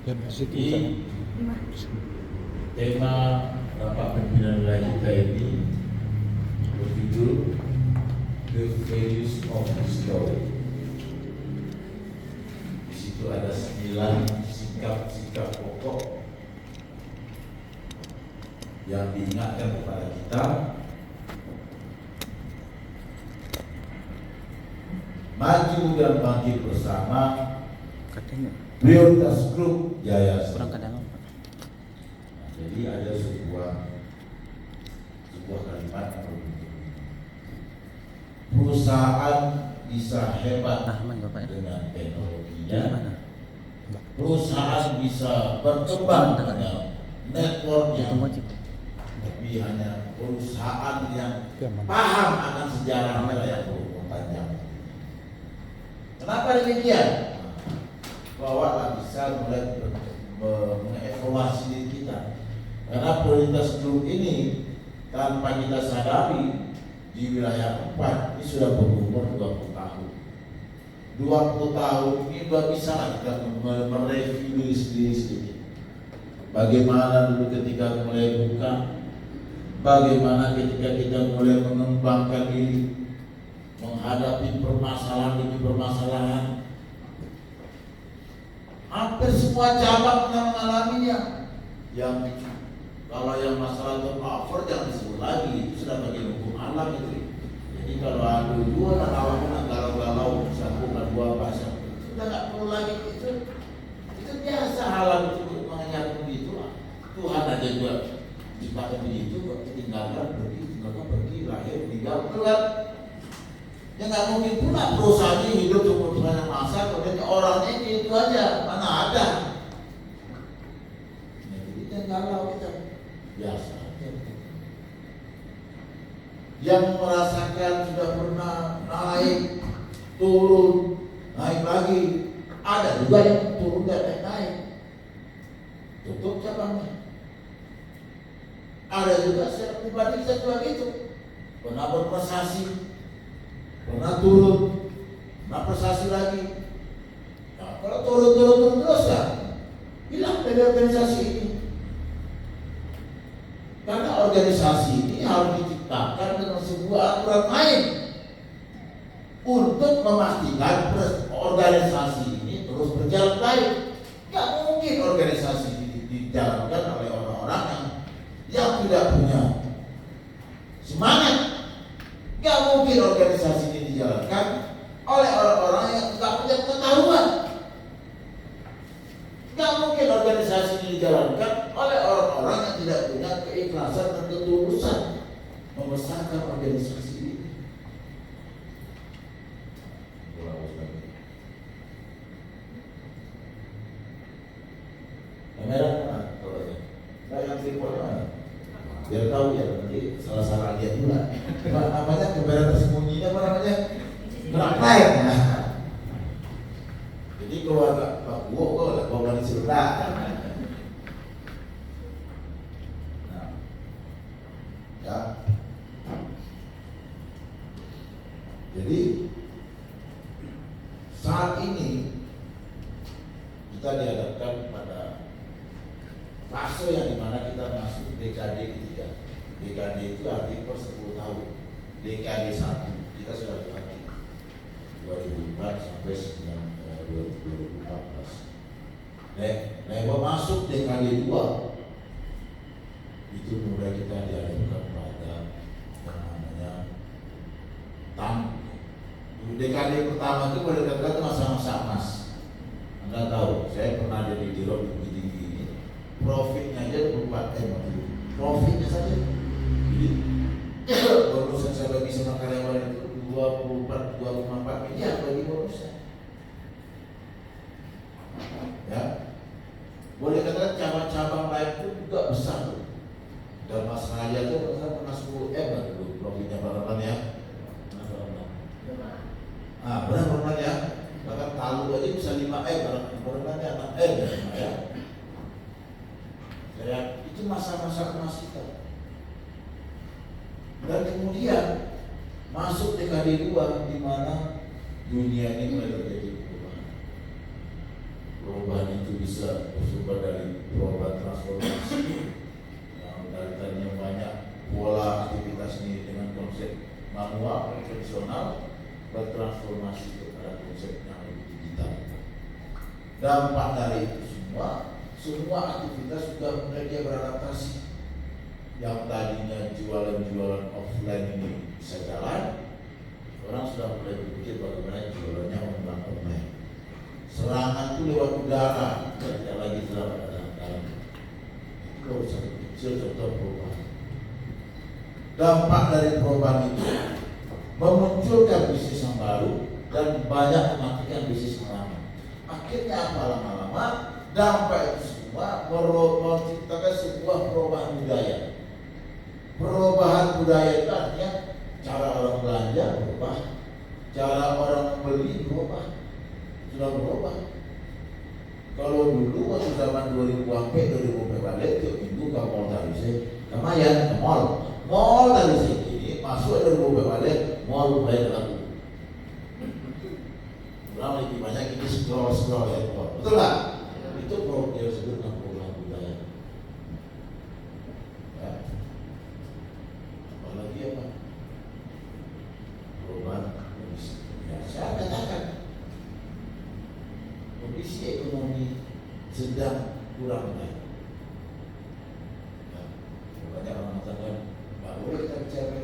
Jadi tema rapat pimpinan wilayah kita ini berjudul The Values of History. Di situ ada 9 sikap-sikap pokok yang diingatkan kepada kita maju dan bangkit bersama. Prioritas grup Jaya. Jadi ada sebuah kalimat yang berbunyi, perusahaan bisa hebat dengan teknologinya, perusahaan bisa berkembang dengan networknya, tapi hanya perusahaan yang paham akan sejarahnya yang berpanjang. Kenapa demikian? Bahwa bisa mulai mengevaluasi diri kita, karena prioritas grup ini tanpa kita sadari di wilayah 4 ini sudah berumur 20 tahun. 20 tahun ini sudah bisa kita mereview diri sendiri. Bagaimana dulu ketika mulai buka, bagaimana ketika kita mulai mengembangkan diri, menghadapi permasalahan demi permasalahan. Hampir semua cabang pernah mengalaminya. Yang kalau yang masalah turnover jangan disebut lagi, itu sudah bagian hukum alam itu. Jadi kalau adu dua dan lawan galau-galau satu dan dua bahasa, sudah nggak perlu lagi itu biasa alam itu mengenyak begitu. Tuhan aja juga ciptakan begitu, kok tinggalkan pergi, lahir, meninggal, keluar. Ya nggak mungkin pula perusahaan ini hidup cukup banyak masa, kemudian orangnya itu aja, mana ada. Jadi kalau kita biasa aja. Yang merasakan sudah pernah naik, turun, naik lagi, ada juga yang turun dan naik, tutup cabangnya. Ada juga secara pribadi bisa juga gitu, pernah berprestasi, pernah turun, pernah prestasi lagi. Nah, kalau turun terus kan hilang dari organisasi ini. Karena organisasi ini harus diciptakan dengan sebuah aturan main untuk memastikan organisasi ini terus berjalan baik. Gak mungkin organisasi ini dijalankan oleh orang-orang yang tidak punya semangat. Gak mungkin organisasi ini dijalankan oleh orang-orang yang tidak punya pengetahuan. Gak mungkin organisasi ini dijalankan oleh orang-orang yang tidak punya keikhlasan dan ketulusan membesarkan organisasi ini. Kamera mana? Nah, yang tripod mana? Biar tahu ya, nanti salah-salah lihat juga. Apa namanya kamera tersembunyi apa namanya? Ngeraknaik. Jadi kalau agak bagus, kalau bawa di sebelah. Nah, ya. Jadi saat ini kita dihadapkan pada fase yang dimana kita masuk dekade ketiga. Dekade itu artinya per 10 tahun. Dekade 1 kita sudah lewati 2004 sampai 2014. Lewat masuk dekade 2 itu mulai kita dihadapkan pada yang namanya dekade pertama itu boleh dikatakan masa-masa emas. Anda tahu, saya pernah ada di Dirot tinggi ini, profitnya aja 24 M. Profitnya saja. Jadi bonus yang saya bagi sama karyawan itu 2,4 miliar bagi bonusnya. Ya, boleh katakan cabang-cabang lain itu juga besar tuh. Dan Mas Raya itu pernah 10 M lah dulu profitnya berapa ya? Benar ya. Bahkan Talu aja bisa 5 M, benar-benarnya 6 M ya. Ya, itu masa-masa emas kita. Dan kemudian masuk dekade 2 di mana dunia ini mulai terjadi perubahan. Perubahan itu bisa bersumber dari perubahan transformasi yang dari tadinya banyak pola aktivitas ini dengan konsep manual konvensional bertransformasi kepada konsep yang lebih digital. Dampak dari itu semua aktivitas sudah mulai dia beradaptasi. Yang tadinya jualan offline ini bisa jalan, orang sudah mulai berpikir bagaimana jualannya online. Serangan itu lewat udara, tidak lagi lewat dalam. Itu baru satu kecil contoh perubahan. Dampak dari perubahan itu memunculkan bisnis yang baru dan banyak mematikan bisnis yang lama. Akhirnya apa, lama-lama dampak itu semua menciptakan sebuah perubahan budaya. Perubahan budaya itu artinya cara orang belanja berubah, cara orang membeli berubah, sudah berubah. Kalau dulu waktu zaman 2000 sampai 2000 balik tiap minggu ke mall tadi saya, kemayan ke mall tadi sini masuk 2000 balik mall mulai laku. Orang lebih banyak ini scroll ya, betul lah. Itu program yang disebut dengan perubahan budaya. Ya. Apalagi apa? Perubahan kondisi. Ya, saya katakan kondisi ekonomi sedang kurang baik. Ya. Banyak orang mengatakan nggak boleh kita bicara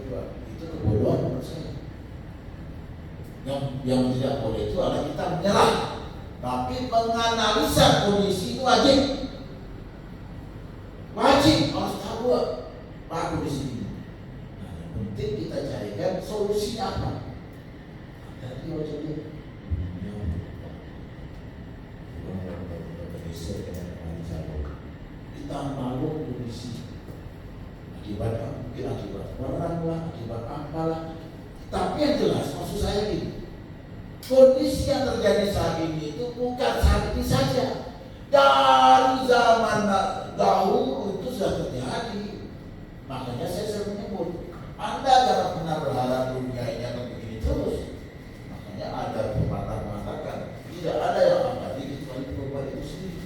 itu kebodohan menurut saya. Yang tidak boleh itu adalah kita menyerah, tapi menganalisa kondisi itu wajib harus tahu apa kondisi ini. Nah, yang penting kita carikan solusinya apa. Tadi wajib dia kita malu kondisi akibat mungkin akibat perang lah, akibat apalah. Tapi yang jelas maksud saya ini, kondisi yang terjadi saat ini itu bukan saat ini saja. Dari zaman dahulu itu sudah terjadi. Makanya saya sering menyebut, Anda jangan pernah berharap dunia ini akan begini terus. Makanya ada pepatah mengatakan, tidak ada yang abadi kecuali perubahan itu sendiri.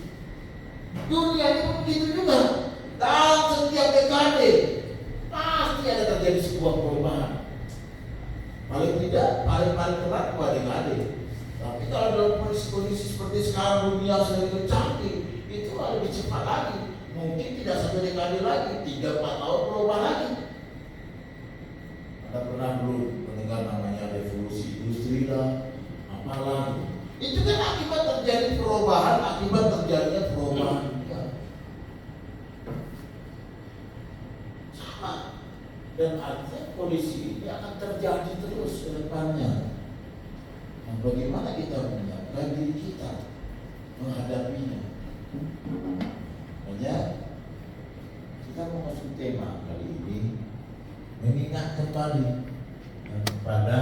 Dunia ini begitu juga. Dalam setiap dekade pasti ada terjadi sebuah perubahan. Paling tidak, paling telat adik-adik. Tapi kalau dalam kondisi seperti sekarang dunia sudah lebih canggih, itu lebih cepat lagi. Mungkin tidak satu dekade lagi, 3-4 tahun berubah lagi. Anda pernah dulu mendengar namanya revolusi industri lah, apalah. Itu kan akibat terjadi perubahan, akibat terjadinya perubahan. Sama. Dan artinya kondisi ini akan terjadi terus ke depannya. Nah, bagaimana kita menyiapkan diri kita menghadapinya? Makanya kita mau masuk tema kali ini, mengingat kembali kepada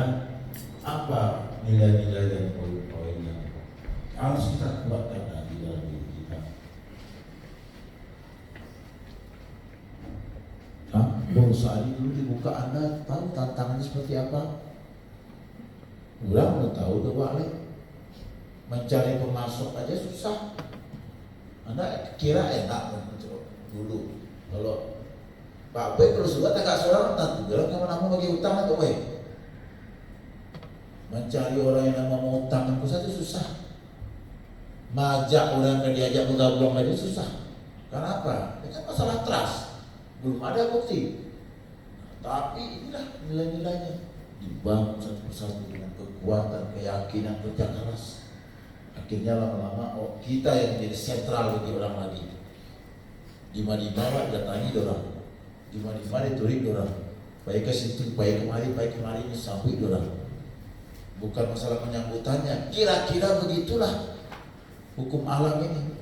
apa nilai-nilai dan poin-poin yang harus kita kuatkan di dalam diri kita. Saat ini dulu dibuka, Anda tahu tantangannya seperti apa? Orang udah tahu udah balik. Mencari pemasok aja susah. Anda kira enak dulu. Kalau Pak B terus juga tak seorang nanti bilang kamu namun bagi utang atau baik. Mencari orang yang mau utang itu saja susah. Majak orang yang diajak bergabung lagi susah. Karena apa? Itu kan masalah trust. Belum ada bukti. Tapi inilah nilai-nilainya, dibangun satu persatu dengan kekuatan, keyakinan, kerja keras. Akhirnya lama-lama kita yang menjadi sentral bagi orang lagi. Di mana datangi orang, di mana diturik orang. Baik ke situ, baik kemari ini sampai orang. Bukan masalah penyambutannya, kira-kira begitulah hukum alam ini.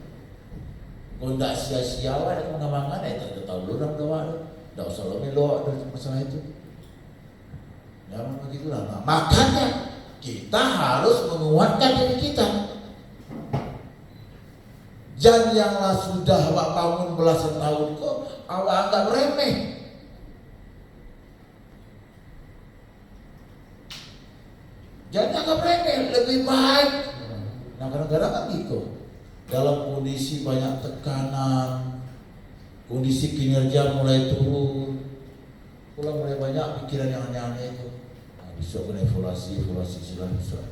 Kalau tidak sia-sia ada pengembangan, tak tahu orang kawan. Tidak usah lo melo dari masalah itu. Jangan begitulah. Nah, makanya kita harus menguatkan diri kita. Jangan yang sudah bangun belasan tahun kok awak anggap remeh. Jangan anggap remeh, lebih baik. Nah, kadang-kadang kan gitu. dalam kondisi banyak tekanan, kondisi kinerja mulai turun, pula mulai banyak pikiran yang aneh-aneh itu. Besok kena evaluasi silah besok.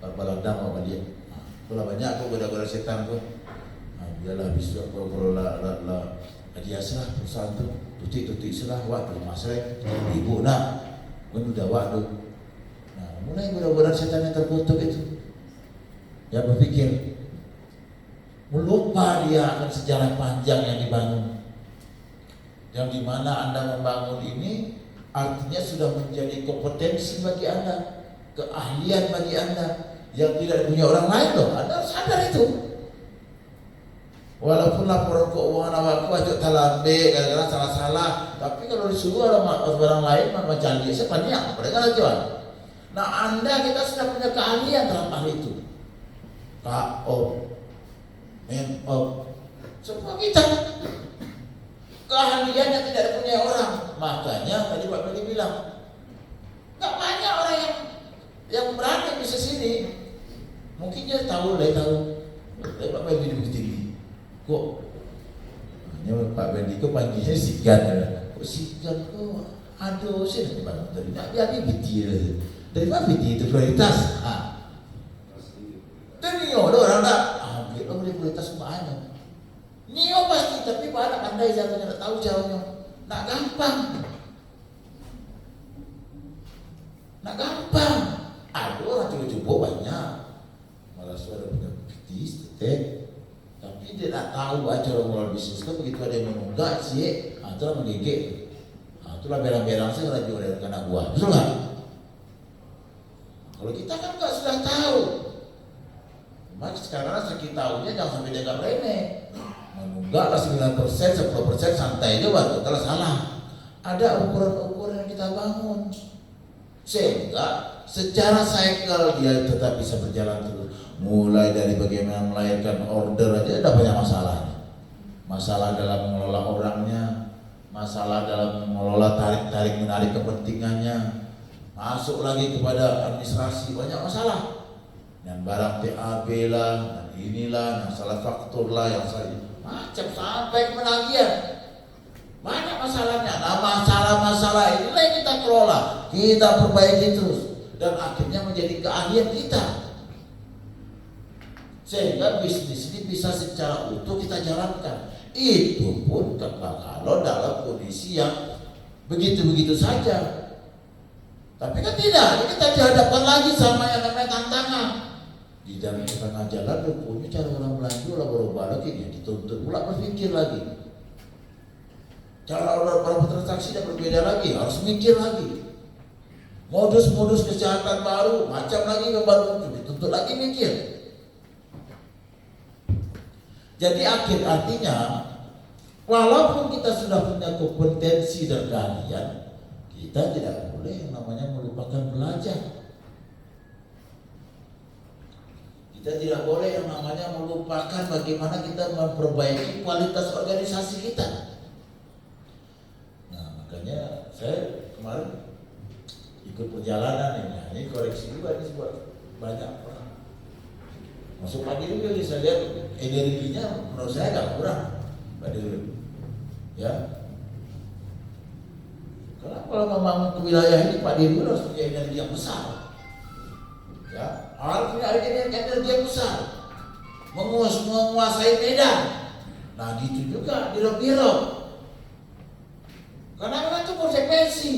Baladang apa dia? Pula banyak tu goda-goda setan tu. Biarlah besok kalau la biasa perusahaan tu tutik selah waktu masa ibu nak udah waktu. Mulai goda-goda setan yang terkutuk itu. Dia berpikir melupa dia akan sejarah panjang yang dibangun, yang dimana Anda membangun ini artinya sudah menjadi kompetensi bagi Anda, keahlian bagi Anda yang tidak punya orang lain loh. Anda sadar itu. Walaupun laporan keuangan awakku aja talambe kadang-kadang salah-salah, tapi kalau disuruh orang lain macam dia sepanjang mereka jual. Nah, Anda kita sudah punya keahlian dalam hal itu. KO, MO, semua kita keahlian yang tidak punya orang. Makanya tadi Pak Beli bilang, nggak banyak orang yang berani bisa sini. Mungkin dia tahu. Tapi Pak Beli lebih tinggi. Kok? Hanya Pak Beli kok panggilnya Sigan. Kok Sigan kok? Aduh, saya nanti bangun tadi. Nak dia BT. Dari mana BT itu prioritas? Dan Nio ada orang tak? Ambil lo beli prioritas semuanya. Nio pasti, tapi Pak anak pandai jatuhnya, tak tahu jauhnya. Nak gampang. Ada orang coba-coba banyak. Malah suara punya kritis, tapi dia tak tahu cara mengelola bisnis. Kan begitu ada yang menunggak sih, itulah menggigit. Itulah berang-berang saya lagi oleh anak buah. Betul tak? Kalau kita kan nggak sudah tahu. Maka sekarang sakit tahunya jangan sampai dianggap remeh. Menunggaklah 9%, 10% santai aja baru telah salah. Ada ukuran-ukuran yang kita bangun. Sehingga secara cycle dia tetap bisa berjalan terus. Mulai dari bagaimana melahirkan order aja ada banyak masalahnya. Masalah dalam mengelola orangnya, masalah dalam mengelola tarik menarik kepentingannya, masuk lagi kepada administrasi, banyak masalah. Dan barang TAB lah, dan inilah, masalah faktur lah, yang macam sampai penagihan. Banyak masalahnya. Nah, masalah-masalah inilah yang kita kelola, kita perbaiki terus, dan akhirnya menjadi keahlian kita. Sehingga bisnis ini bisa secara utuh kita jalankan. Itu pun kalau dalam kondisi yang begitu-begitu saja. Tapi kan tidak, kita dihadapkan lagi sama yang namanya tantangan. Di dalam tengah jalan punya cara orang belanja lah berubah lagi, dia dituntut pula berpikir lagi. Cara orang bertransaksi dah berbeda lagi, harus mikir lagi. Modus-modus kesehatan baru, macam lagi yang baru dituntut lagi mikir. Jadi artinya walaupun kita sudah punya kompetensi dan keahlian, kita tidak boleh yang namanya melupakan belajar. Kita tidak boleh yang namanya melupakan bagaimana kita memperbaiki kualitas organisasi kita. Nah, makanya saya kemarin ikut perjalanan ini koreksi juga ini buat banyak orang. Masuk pagi juga saya lihat energinya menurut saya agak kurang pada ya. Karena kalau membangun ke wilayah ini Pak Dirut harus punya energi yang besar. Ya, harus punya energi yang besar. Menguasai medan. Nah, gitu juga di biro. Karena memang itu konsekuensi.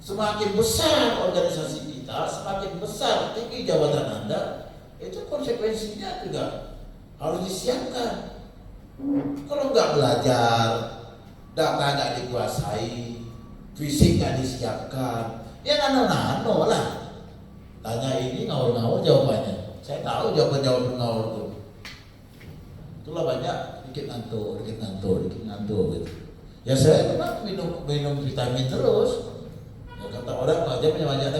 Semakin besar organisasi kita, semakin besar tinggi jabatan Anda, itu konsekuensinya juga harus disiapkan. Kalau nggak belajar, data nggak dikuasai, fisik nggak disiapkan, ya nano-nano lah. Tanya ini ngawur-ngawur jawabannya. Saya tahu jawaban ngawur itu. Itulah banyak dikit ngantuk gitu. Ya saya memang minum vitamin terus. Ya kata orang aja banyak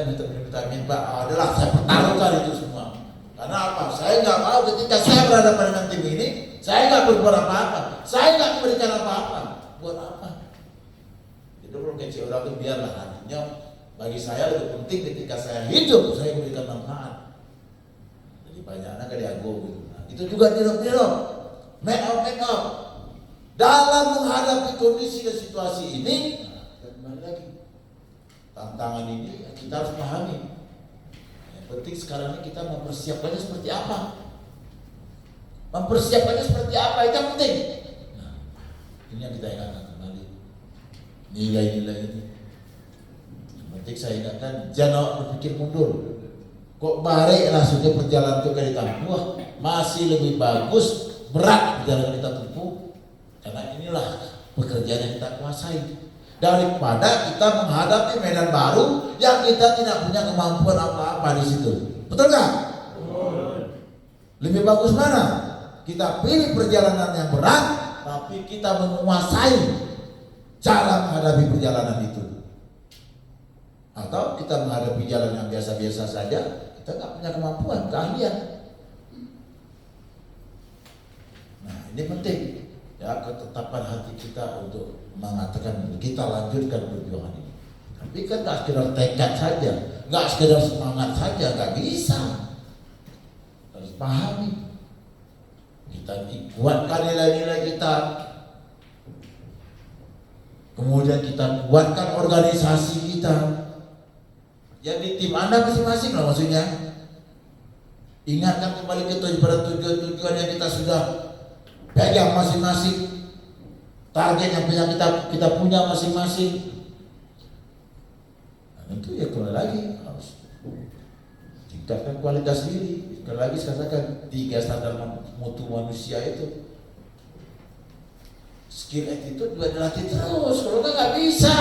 vitamin Pak. Adalah saya pertaruhkan itu semua. Karena apa? Saya nggak mau ketika saya berhadapan dengan tim ini, saya nggak berbuat apa-apa. Saya nggak memberikan apa-apa. Buat apa? Itu belum kecil orang itu biarlah. Artinya bagi saya lebih penting ketika saya hidup, saya memberikan manfaat. Jadi banyak anak diago gitu. Nah, Itu juga dialog, make up. Dalam menghadapi kondisi dan situasi ini, kembali lagi, tantangan ini kita harus pahami. Yang penting sekarang ini kita mempersiapkannya seperti apa. Itu yang penting. Nah, ini yang kita ingatkan kembali. Nilai-nilai ini. Yang penting saya ingatkan, jangan berpikir mundur. Kok balik langsungnya perjalanan itu dari Wah, masih lebih bagus, berat perjalanan kita tempuh. Karena inilah pekerjaan yang kita kuasai. Daripada kita menghadapi medan baru yang kita tidak punya kemampuan apa-apa di situ. Betul nggak? Lebih bagus mana? Kita pilih perjalanan yang berat, tapi kita menguasai cara menghadapi perjalanan itu. Atau kita menghadapi jalan yang biasa-biasa saja, kita nggak punya kemampuan, keahlian. Nah, ini penting. Ya, ketetapan hati kita untuk mengatakan kita lanjutkan perjuangan ini. Tapi kan nggak sekedar tekad saja, nggak sekedar semangat saja, nggak bisa. Harus pahami. Kita kuatkan nilai-nilai kita. Kemudian kita kuatkan organisasi kita. Jadi tim Anda masing-masing lah maksudnya. Ingatkan kembali kita pada tujuan-tujuan yang kita sudah pegang masing-masing, target yang kita punya masing-masing. Nah, itu ya kembali lagi harus tingkatkan kualitas diri. Sekali lagi saya katakan 3 standar mutu manusia itu. Skill attitude juga dilatih terus. Kalau nggak bisa,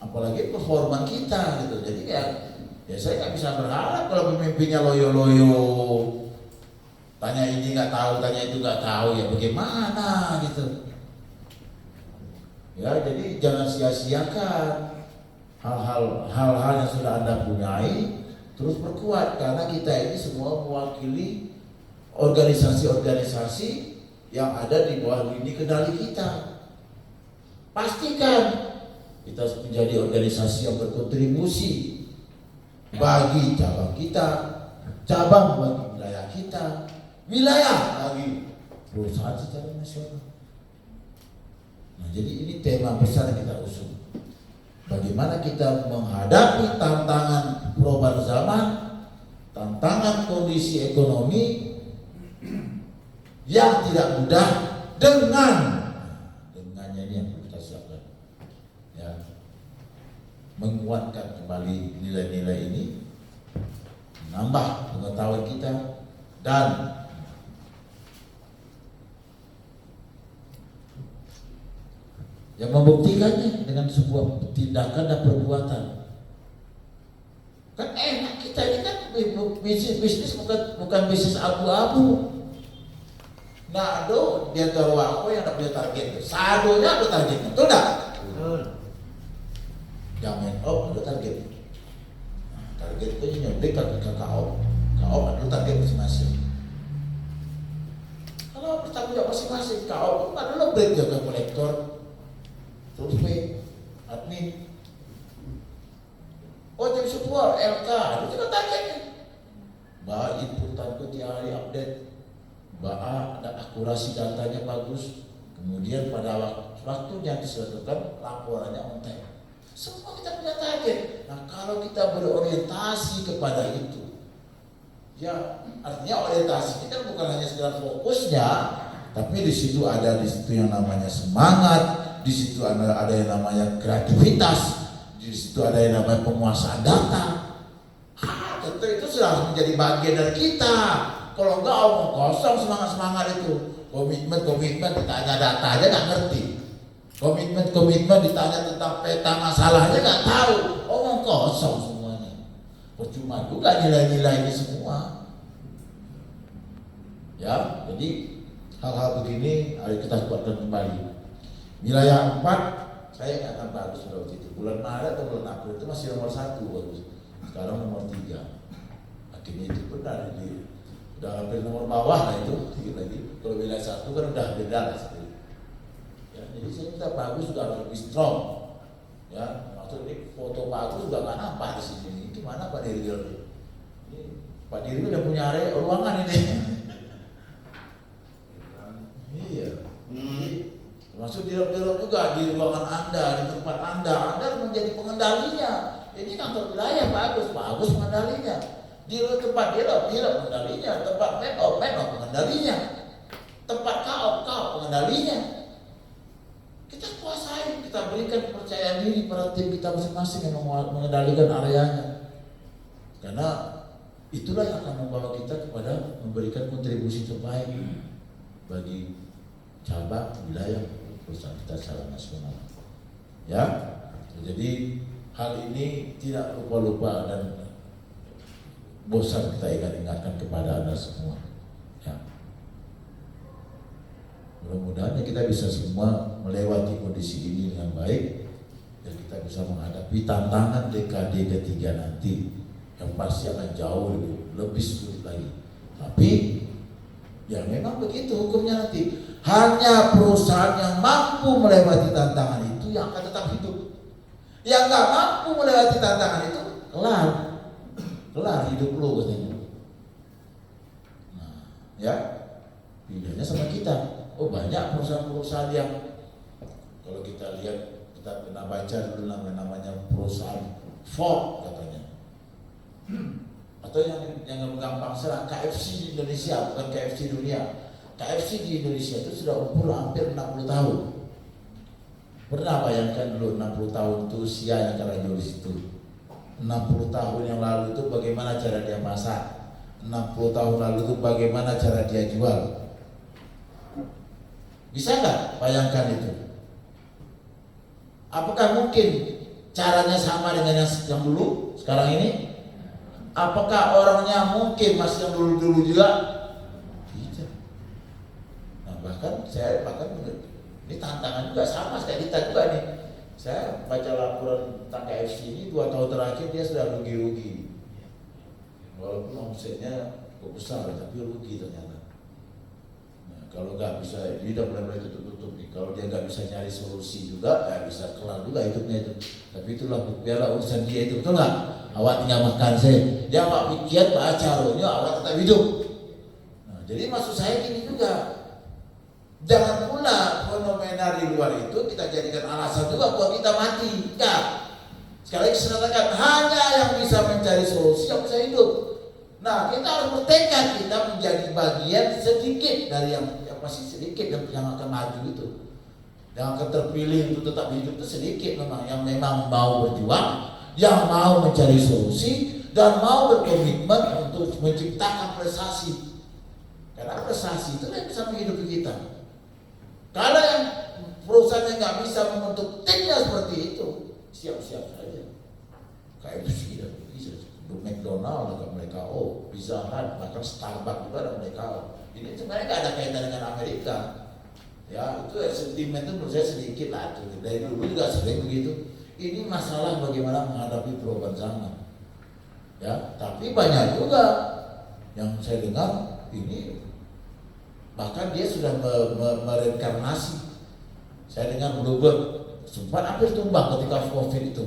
apalagi performa kita gitu. Jadi ya saya nggak bisa berharap kalau pemimpinnya loyo-loyo. Tanya ini nggak tahu, tanya itu nggak tahu, ya bagaimana gitu. Ya jadi jangan sia-siakan hal-hal yang sudah Anda punyai, terus perkuat karena kita ini semua mewakili organisasi-organisasi yang ada di bawah lini kendali kita. Pastikan kita menjadi organisasi yang berkontribusi bagi cabang kita, cabang bagi wilayah kita, wilayah bagi perusahaan secara nasional. Nah, jadi ini tema besar yang kita usung. Bagaimana kita menghadapi tantangan perubahan zaman, tantangan kondisi ekonomi yang tidak mudah dengannya ini yang kita siapkan. Ya, menguatkan kembali nilai-nilai ini, menambah pengetahuan kita dan yang membuktikannya dengan sebuah tindakan dan perbuatan. Kan enak kita ini kan bisnis bukan bisnis abu-abu. Nah, di antara aku yang punya target, sadonya ada targetnya, betul tak? Jangan ada target. Nah, target itu nyontek ke KO ada target masing-masing. Kalau bertanggung jawab masing-masing, KO ada lo break jaga kolektor. Terus admin, jadi support LK, itu juga targetnya. Mbak inputanku tiap hari update, Mbak ada akurasi datanya bagus. Kemudian pada waktunya disesuaikan laporannya on time. Semua kita punya target. Nah kalau kita berorientasi kepada itu, ya artinya orientasi kita bukan hanya sekedar fokusnya, tapi di situ ada yang namanya semangat. Di situ ada yang namanya kreativitas, di situ ada yang namanya penguasaan data. Tentu itu sudah menjadi bagian dari kita. Kalau enggak omong kosong semangat itu. Komitmen ditanya data aja nggak ngerti. Komitmen ditanya tentang peta masalahnya nggak tahu. Omong kosong semuanya. Percuma juga nilai-nilai ini semua. Ya, jadi hal-hal begini harus kita kuatkan kembali. Wilayah 4 saya akan bagus pada waktu itu. Bulan Maret atau bulan April itu masih nomor 1 bagus. Sekarang nomor 3. Akhirnya itu benar udah hampir nomor bawah lah itu sedikit lagi. Kalau wilayah 1 kan udah beda lah sedikit. Ya, jadi saya minta bagus juga harus lebih strong. Ya, maksud ini foto bagus juga nggak nampak di sini. Gimana Pak Dirjen? Ini Pak Diri udah punya area ruangan ini. Iya. Termasuk di juga di ruangan Anda, di tempat Anda menjadi pengendalinya. Ini kantor wilayah Pak Agus pengendalinya. Di tempat dia pengendalinya, tempat menop pengendalinya, tempat kau pengendalinya. Kita kuasai, kita berikan kepercayaan diri pada tim kita masing-masing yang mengendalikan areanya. Karena itulah yang akan membawa kita kepada memberikan kontribusi terbaik bagi cabang wilayah perusahaan kita secara nasional. Ya, jadi hal ini tidak lupa-lupa dan bosan kita ingatkan kepada Anda semua. Ya. Mudah-mudahan kita bisa semua melewati kondisi ini dengan baik dan kita bisa menghadapi tantangan dekade ketiga nanti yang pasti akan jauh lebih sulit lagi. Tapi ya memang begitu hukumnya nanti. Hanya perusahaan yang mampu melewati tantangan itu yang akan tetap hidup. Yang nggak mampu melewati tantangan itu kelar hidup lo katanya. Nah, ya bedanya sama kita. Oh banyak perusahaan-perusahaan yang kalau kita lihat, kita pernah baca dulu namanya perusahaan Ford katanya. Atau yang gampang serang KFC di Indonesia, bukan KFC dunia. KFC di Indonesia itu sudah umur hampir 60 tahun. Pernah bayangkan dulu 60 tahun itu usia yang karena jual di situ. 60 tahun yang lalu itu bagaimana cara dia masak? 60 tahun lalu itu bagaimana cara dia jual? Bisa nggak bayangkan itu? Apakah mungkin caranya sama dengan yang dulu sekarang ini? Apakah orangnya mungkin masih yang dulu juga? Tidak. Nah bahkan ini tantangan juga sama kayak kita juga nih. Saya baca laporan tentang KFC ini 2 tahun terakhir dia sudah rugi-rugi. Walaupun omsetnya cukup besar tapi rugi ternyata. Kalau nggak bisa, dia udah mulai tutup nih. Kalau dia nggak bisa nyari solusi juga, nggak bisa kelar juga hidupnya itu. Tapi itulah biarlah urusan dia itu, betul nggak? Awak tinggal makan saya. Dia awak pikir pak caranya awak tetap hidup. Nah, jadi maksud saya gini juga, jangan pula fenomena di luar itu kita jadikan alasan juga buat kita mati. Enggak. Sekali lagi saya katakan, hanya yang bisa mencari solusi yang bisa hidup. Nah, kita harus bertekad kita menjadi bagian sedikit dari yang masih sedikit yang akan maju itu. Yang akan terpilih untuk tetap hidup itu sedikit memang, yang memang mau berjuang, yang mau mencari solusi dan mau berkomitmen untuk menciptakan prestasi. Karena prestasi itu yang bisa menghidupi kita. Kalau yang perusahaannya nggak bisa membentuk timnya seperti itu, siap-siap saja. KFC dan bisa. McDonald juga mereka, Pizza Hut, bahkan Starbucks juga ada mereka. Ini sebenarnya nggak ada kaitan dengan Amerika. Ya itu sentimen itu menurut saya sedikit lah. Dari dulu juga sering begitu. Ini masalah bagaimana menghadapi perubahan zaman. Ya, tapi banyak juga yang saya dengar ini bahkan dia sudah mereinkarnasi. Saya dengar Bluebird sempat hampir tumbang ketika COVID itu.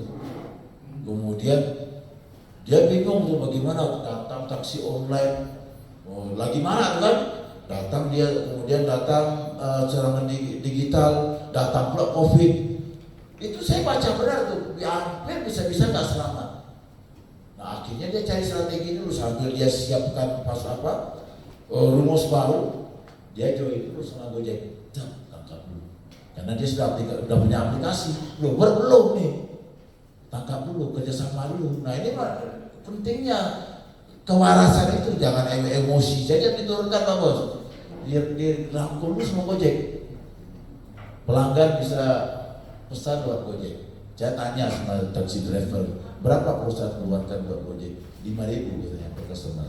Kemudian dia bingung tuh bagaimana datang taksi online, lagi marah kan? Datang dia, kemudian datang serangan digital, datang pula COVID. Itu saya baca benar tuh, hampir bisa-bisa nggak selamat. Nah akhirnya dia cari strategi dulu sambil dia siapkan rumus baru, dia join dulu sama Gojek, tangkap dulu. Karena dia sudah punya aplikasi, belum nih. Tangkap dulu, kerjasama dulu. Nah ini pentingnya kewarasan itu, jangan emosi saja diturunkan Pak Bos. Dirangkul dulu sama Gojek. Pelanggan bisa pesan buat Gojek. Saya tanya sama taxi driver, berapa perusahaan keluarkan buat Gojek? 5.000 katanya per customer.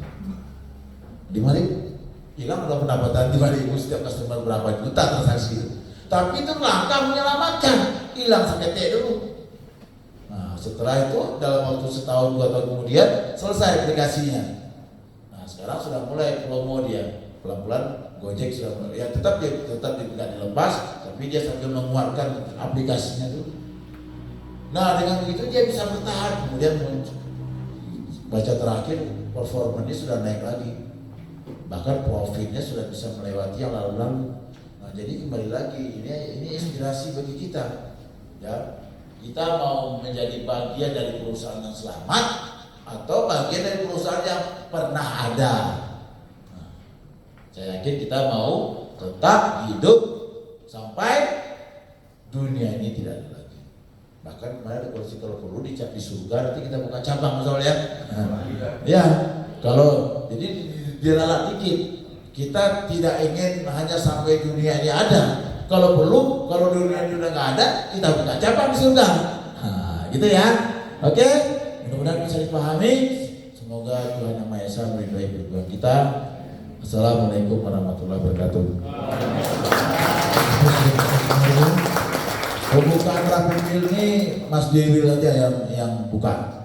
5.000? Hilang kalau pendapatan 5.000 setiap customer berapa juta transaksi itu. Tapi itu langkah menyelamatkan, hilang seketik dulu. Nah, setelah itu dalam waktu setahun 2 tahun kemudian selesai aplikasinya. Nah, sekarang sudah mulai promo dia. Pelan-pelan Gojek sudah mulai, ya tetap tidak dilepas, tapi dia sambil menguatkan aplikasinya dulu. Nah, dengan begitu dia bisa bertahan. Kemudian baca terakhir performanya sudah naik lagi, bahkan profitnya sudah bisa melewati yang lalu-lalu. Nah, jadi kembali lagi ini inspirasi bagi kita, ya. Kita mau menjadi bagian dari perusahaan yang selamat atau bagian dari perusahaan yang pernah ada. Nah, saya yakin kita mau tetap hidup sampai dunia ini tidak ada lagi. Bahkan kemarin kalau perlu dicap di surga, nanti kita buka cabang misalnya ya. Ya, kalau jadi diralat dikit, kita tidak ingin hanya sampai dunia ini ada. Kalau perlu, kalau dunia ini udah nggak ada, kita buka cabang di surga. Nah, gitu ya. Oke, mudah-mudahan bisa dipahami. Semoga Tuhan Yang Maha Esa meridhai perjuangan kita. Assalamualaikum warahmatullahi wabarakatuh. Pembukaan rapid ini Mas Dewi aja yang buka.